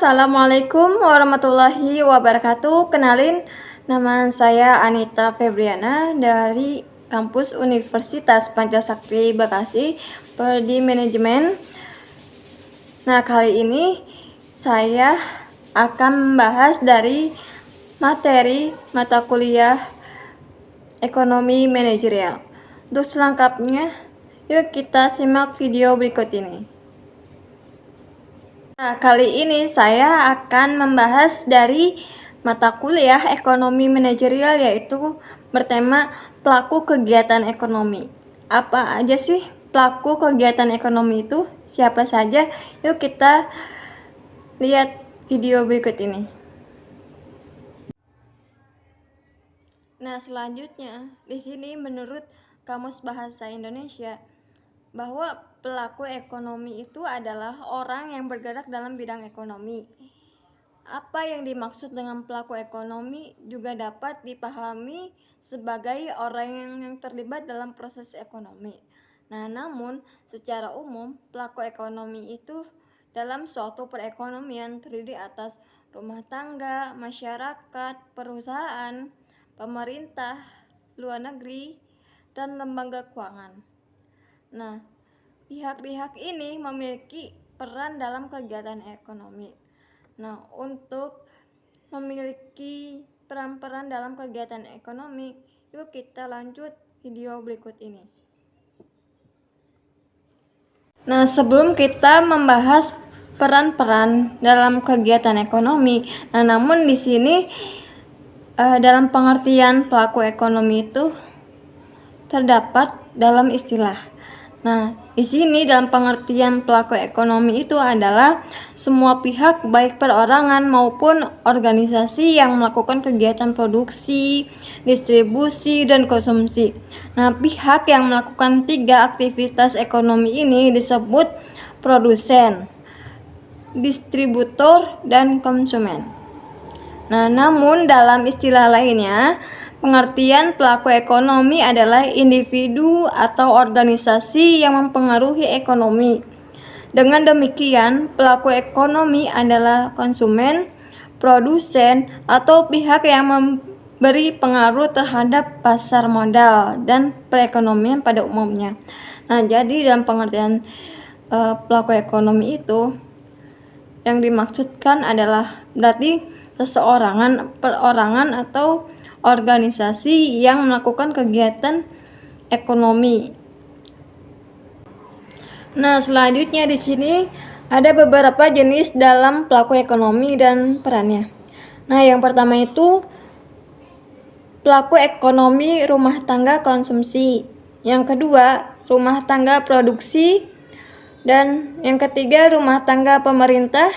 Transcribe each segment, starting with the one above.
Assalamualaikum warahmatullahi wabarakatuh. Kenalin, nama saya Anita Febriana dari kampus Universitas Pancasakti Bekasi, Prodi Manajemen. Nah, kali ini saya akan membahas dari materi mata kuliah ekonomi manajerial. Untuk selengkapnya, yuk kita simak video berikut ini. Nah, kali ini saya akan membahas dari mata kuliah ekonomi manajerial, yaitu bertema pelaku kegiatan ekonomi. Apa aja sih pelaku kegiatan ekonomi itu? Siapa saja? Yuk kita lihat video berikut ini. Nah, selanjutnya di sini menurut Kamus Bahasa Indonesia bahwa pelaku ekonomi itu adalah orang yang bergerak dalam bidang ekonomi. Apa yang dimaksud dengan pelaku ekonomi juga dapat dipahami sebagai orang yang terlibat dalam proses ekonomi. Nah, namun secara umum pelaku ekonomi itu dalam suatu perekonomian terdiri atas rumah tangga, masyarakat, perusahaan, pemerintah, luar negeri, dan lembaga keuangan. Nah, pihak-pihak ini memiliki peran dalam kegiatan ekonomi. Nah, untuk memiliki peran-peran dalam kegiatan ekonomi, yuk kita lanjut video berikut ini. Nah, sebelum kita membahas peran-peran dalam kegiatan ekonomi, namun di sini dalam pengertian pelaku ekonomi itu terdapat dalam istilah. Nah, di sini dalam pengertian pelaku ekonomi itu adalah semua pihak baik perorangan maupun organisasi yang melakukan kegiatan produksi, distribusi, dan konsumsi. Nah, pihak yang melakukan 3 aktivitas ekonomi ini disebut produsen, distributor, dan konsumen. Nah, namun dalam istilah lainnya, pengertian pelaku ekonomi adalah individu atau organisasi yang mempengaruhi ekonomi. Dengan demikian, pelaku ekonomi adalah konsumen, produsen, atau pihak yang memberi pengaruh terhadap pasar modal dan perekonomian pada umumnya. Nah, jadi dalam pengertian pelaku ekonomi itu yang dimaksudkan adalah berarti seseorangan, perorangan, atau organisasi yang melakukan kegiatan ekonomi. Nah, selanjutnya di sini ada beberapa jenis dalam pelaku ekonomi dan perannya. Nah, yang pertama itu pelaku ekonomi rumah tangga konsumsi. Yang kedua, rumah tangga produksi. Dan yang ketiga, rumah tangga pemerintah.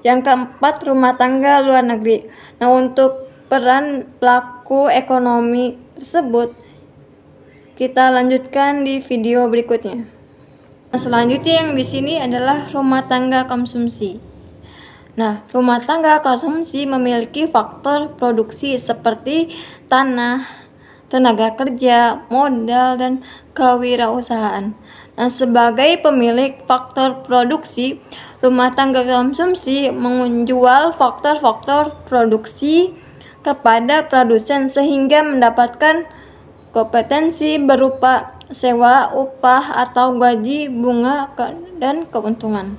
Yang keempat, rumah tangga luar negeri. Nah, untuk peran pelaku ekonomi tersebut kita lanjutkan di video berikutnya. Nah, selanjutnya yang di sini adalah rumah tangga konsumsi. Nah, rumah tangga konsumsi memiliki faktor produksi seperti tanah, tenaga kerja, modal, dan kewirausahaan. Nah, sebagai pemilik faktor produksi, rumah tangga konsumsi menjual faktor-faktor produksi kepada produsen sehingga mendapatkan kompetensi berupa sewa, upah, atau gaji, bunga, dan keuntungan.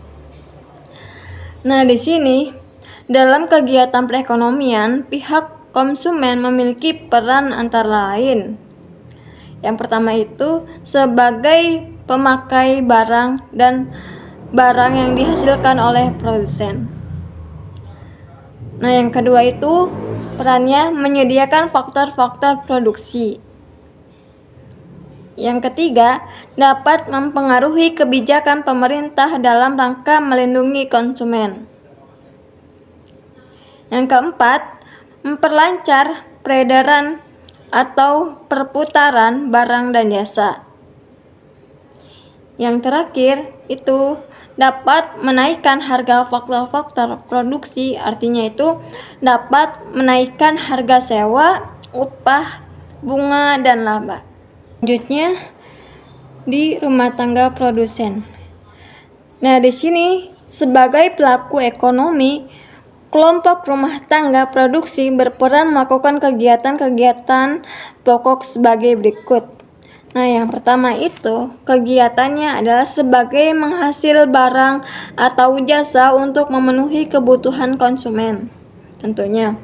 Nah, di sini dalam kegiatan perekonomian, pihak konsumen memiliki peran antara lain. Yang pertama itu sebagai pemakai barang dan barang yang dihasilkan oleh produsen. Nah, yang kedua itu perannya menyediakan faktor-faktor produksi. Yang ketiga, dapat mempengaruhi kebijakan pemerintah dalam rangka melindungi konsumen. Yang keempat, memperlancar peredaran atau perputaran barang dan jasa. Yang terakhir itu dapat menaikkan harga faktor-faktor produksi, artinya itu dapat menaikkan harga sewa, upah, bunga, dan laba. Selanjutnya di rumah tangga produsen. Nah, di sini sebagai pelaku ekonomi, kelompok rumah tangga produksi berperan melakukan kegiatan-kegiatan pokok sebagai berikut. Nah, yang pertama itu kegiatannya adalah sebagai menghasil barang atau jasa untuk memenuhi kebutuhan konsumen, tentunya.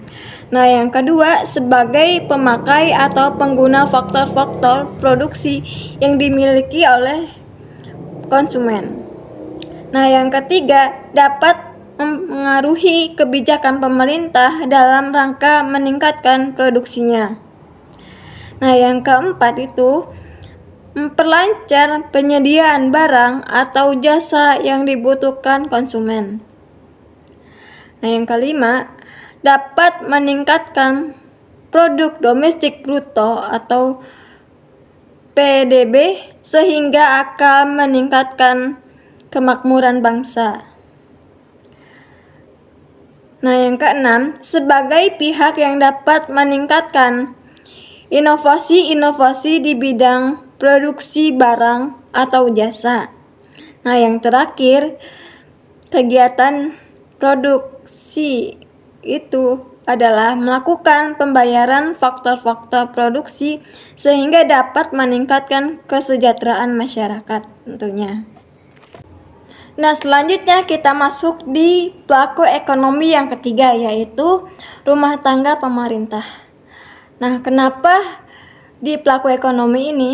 Nah, yang kedua sebagai pemakai atau pengguna faktor-faktor produksi yang dimiliki oleh konsumen. Nah, yang ketiga dapat mempengaruhi kebijakan pemerintah dalam rangka meningkatkan produksinya. Nah, yang keempat itu memperlancar penyediaan barang atau jasa yang dibutuhkan konsumen. Nah, yang kelima dapat meningkatkan produk domestik bruto atau PDB sehingga akan meningkatkan kemakmuran bangsa. Nah, yang keenam, sebagai pihak yang dapat meningkatkan inovasi-inovasi di bidang produksi barang atau jasa. Nah, yang terakhir, kegiatan produksi itu adalah melakukan pembayaran faktor-faktor produksi sehingga dapat meningkatkan kesejahteraan masyarakat tentunya. Nah, selanjutnya kita masuk di pelaku ekonomi yang ketiga, yaitu rumah tangga pemerintah. Nah, kenapa di pelaku ekonomi ini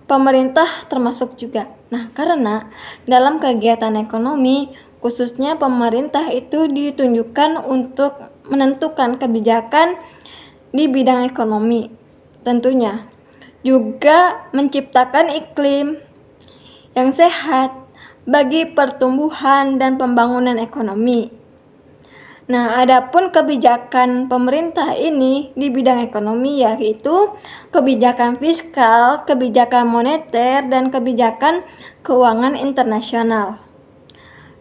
pemerintah termasuk juga? Nah, karena dalam kegiatan ekonomi, khususnya pemerintah itu ditunjukkan untuk menentukan kebijakan di bidang ekonomi. Tentunya juga menciptakan iklim yang sehat bagi pertumbuhan dan pembangunan ekonomi. Nah, adapun kebijakan pemerintah ini di bidang ekonomi yaitu kebijakan fiskal, kebijakan moneter, dan kebijakan keuangan internasional.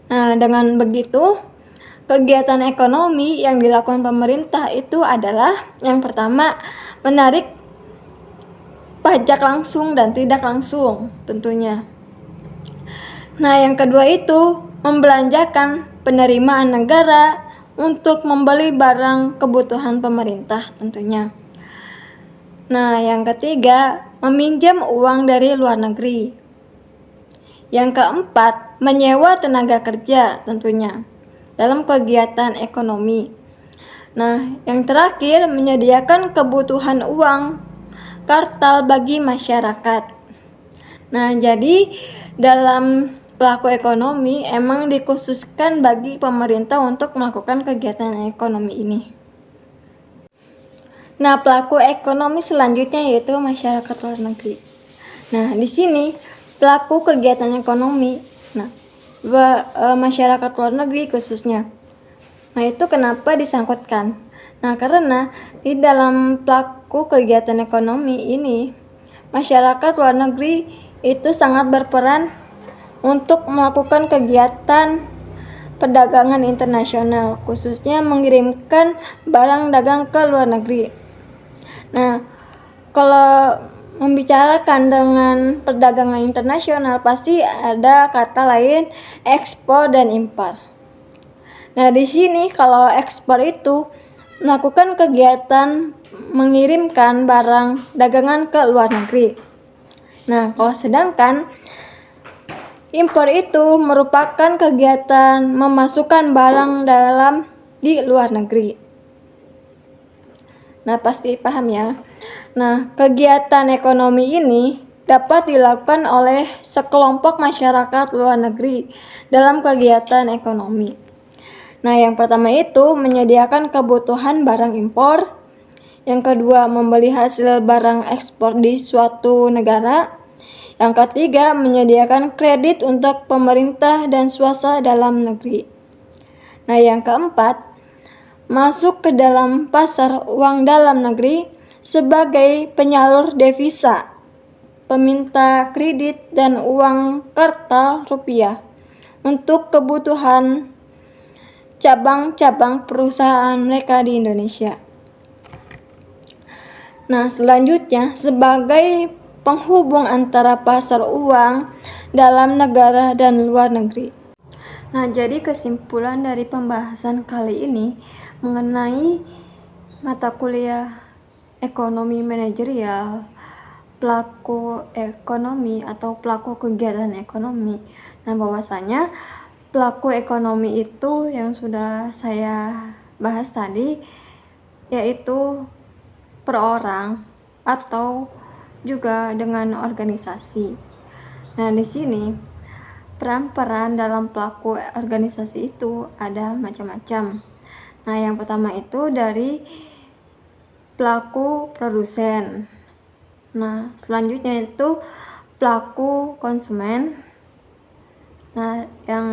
Nah, dengan begitu, kegiatan ekonomi yang dilakukan pemerintah itu adalah yang pertama, menarik pajak langsung dan tidak langsung tentunya. Nah, yang kedua itu membelanjakan penerimaan negara untuk membeli barang kebutuhan pemerintah tentunya. Nah, yang ketiga, meminjam uang dari luar negeri. Yang keempat, menyewa tenaga kerja tentunya dalam kegiatan ekonomi. Nah, yang terakhir, menyediakan kebutuhan uang kartal bagi masyarakat. Nah, jadi dalam pelaku ekonomi emang dikhususkan bagi pemerintah untuk melakukan kegiatan ekonomi ini. Nah, pelaku ekonomi selanjutnya yaitu masyarakat luar negeri. Nah, di sini pelaku kegiatan ekonomi, masyarakat luar negeri khususnya. Nah, itu kenapa disangkutkan? Nah, karena di dalam pelaku kegiatan ekonomi ini, masyarakat luar negeri itu sangat berperan untuk melakukan kegiatan perdagangan internasional, khususnya mengirimkan barang dagang ke luar negeri. Nah, kalau membicarakan dengan perdagangan internasional pasti ada kata lain ekspor dan impor. Nah, di sini kalau ekspor itu melakukan kegiatan mengirimkan barang dagangan ke luar negeri. Nah, kalau sedangkan impor itu merupakan kegiatan memasukkan barang dalam di luar negeri. Nah, pasti paham ya. Nah, kegiatan ekonomi ini dapat dilakukan oleh sekelompok masyarakat luar negeri dalam kegiatan ekonomi. Nah, yang pertama itu menyediakan kebutuhan barang impor. Yang kedua, membeli hasil barang ekspor di suatu negara. Yang ketiga, menyediakan kredit untuk pemerintah dan swasta dalam negeri. Nah, yang keempat, masuk ke dalam pasar uang dalam negeri sebagai penyalur devisa, peminta kredit dan uang kartal rupiah untuk kebutuhan cabang-cabang perusahaan mereka di Indonesia. Nah, selanjutnya sebagai penghubung antara pasar uang dalam negara dan luar negeri. Nah, jadi kesimpulan dari pembahasan kali ini mengenai mata kuliah ekonomi manajerial, pelaku ekonomi atau pelaku kegiatan ekonomi. Nah, bahwasanya pelaku ekonomi itu yang sudah saya bahas tadi yaitu per orang atau juga dengan organisasi. Nah, di sini peran-peran dalam pelaku organisasi itu ada macam-macam. Nah, yang pertama itu dari pelaku produsen. Nah, selanjutnya itu pelaku konsumen. Nah, yang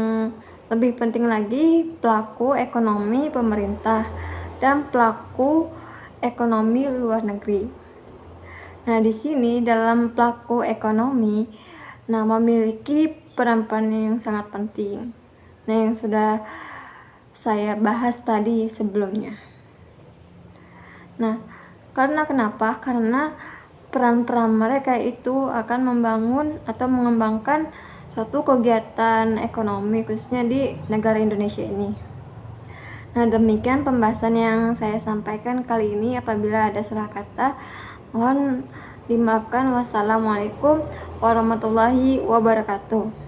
lebih penting lagi pelaku ekonomi pemerintah dan pelaku ekonomi luar negeri. Nah, di sini dalam pelaku ekonomi, nah memiliki peran-peran yang sangat penting. Nah, yang sudah saya bahas tadi sebelumnya. Nah, karena kenapa? Karena peran-peran mereka itu akan membangun atau mengembangkan suatu kegiatan ekonomi khususnya di negara Indonesia ini. Nah, demikian pembahasan yang saya sampaikan kali ini. Apabila ada salah kata, mohon dimaafkan. Wassalamualaikum warahmatullahi wabarakatuh.